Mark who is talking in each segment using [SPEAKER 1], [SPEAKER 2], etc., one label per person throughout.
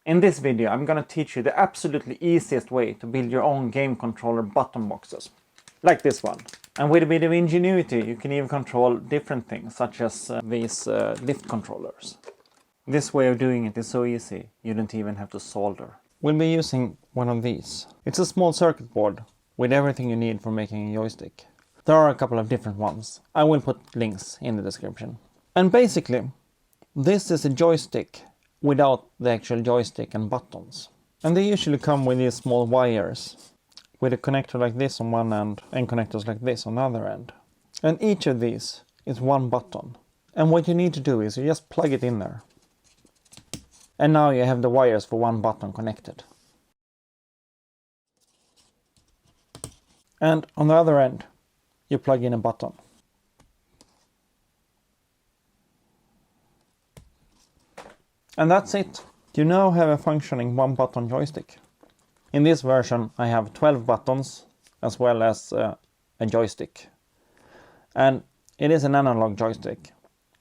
[SPEAKER 1] In this video I'm gonna teach you the absolutely easiest way to build your own game controller button boxes. Like this one. And with a bit of ingenuity you can even control different things, such as these lift controllers. This way of doing it is so easy, you don't even have to solder. We'll be using one of these. It's a small circuit board with everything you need for making a joystick. There are a couple of different ones. I will put links in the description. And basically, this is a joystick without the actual joystick and buttons. And they usually come with these small wires, with a connector like this on one end and connectors like this on the other end. And each of these is one button. And what you need to do is you just plug it in there. And now you have the wires for one button connected. And on the other end, you plug in a button. And that's it. You now have a functioning one-button joystick. In this version I have 12 buttons as well as a joystick. And it is an analog joystick,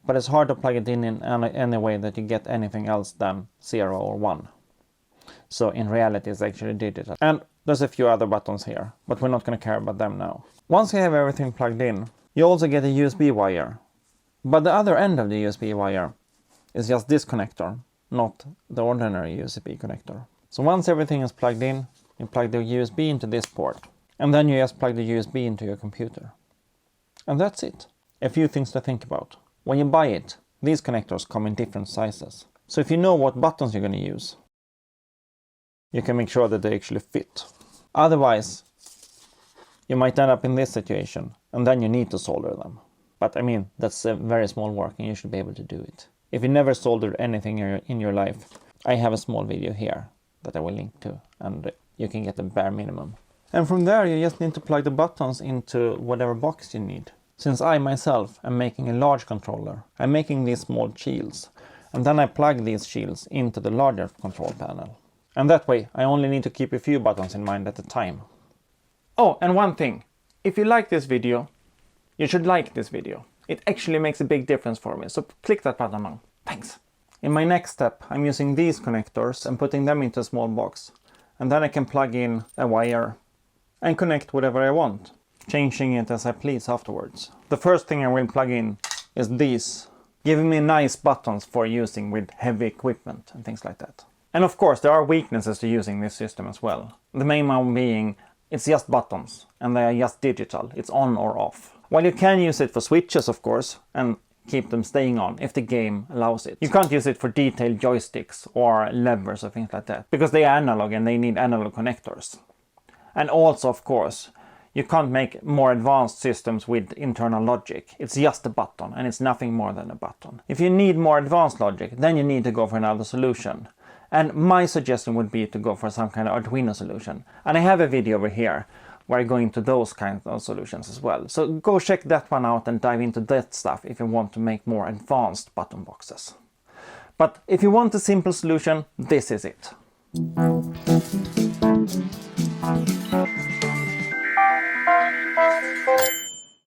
[SPEAKER 1] but it's hard to plug it in any way that you get anything else than 0 or 1. So in reality it's actually digital. And there's a few other buttons here, but we're not going to care about them now. Once you have everything plugged in, you also get a USB wire. But the other end of the USB wire is just this connector, not the ordinary USB connector. So once everything is plugged in, you plug the USB into this port. And then you just plug the USB into your computer. And that's it. A few things to think about. When you buy it, these connectors come in different sizes. So if you know what buttons you're going to use, you can make sure that they actually fit. Otherwise, you might end up in this situation, and then you need to solder them. But I mean, that's a very small work and you should be able to do it. If you never soldered anything in your life, I have a small video here that I will link to, and you can get the bare minimum. And from there you just need to plug the buttons into whatever box you need. Since I myself am making a large controller, I'm making these small shields, and then I plug these shields into the larger control panel. And that way I only need to keep a few buttons in mind at a time. Oh, and one thing. If you like this video, you should like this video. It actually makes a big difference for me, so click that button now. Thanks! In my next step, I'm using these connectors and putting them into a small box. And then I can plug in a wire and connect whatever I want, changing it as I please afterwards. The first thing I will plug in is these, giving me nice buttons for using with heavy equipment and things like that. And of course there are weaknesses to using this system as well. The main one being it's just buttons and they are just digital, it's on or off. While you can use it for switches of course and keep them staying on if the game allows it. You can't use it for detailed joysticks or levers or things like that because they are analog and they need analog connectors. And also of course you can't make more advanced systems with internal logic. It's just a button and it's nothing more than a button. If you need more advanced logic, then you need to go for another solution. And my suggestion would be to go for some kind of Arduino solution. And I have a video over here where I go into those kinds of solutions as well. So go check that one out and dive into that stuff if you want to make more advanced button boxes. But if you want a simple solution, this is it.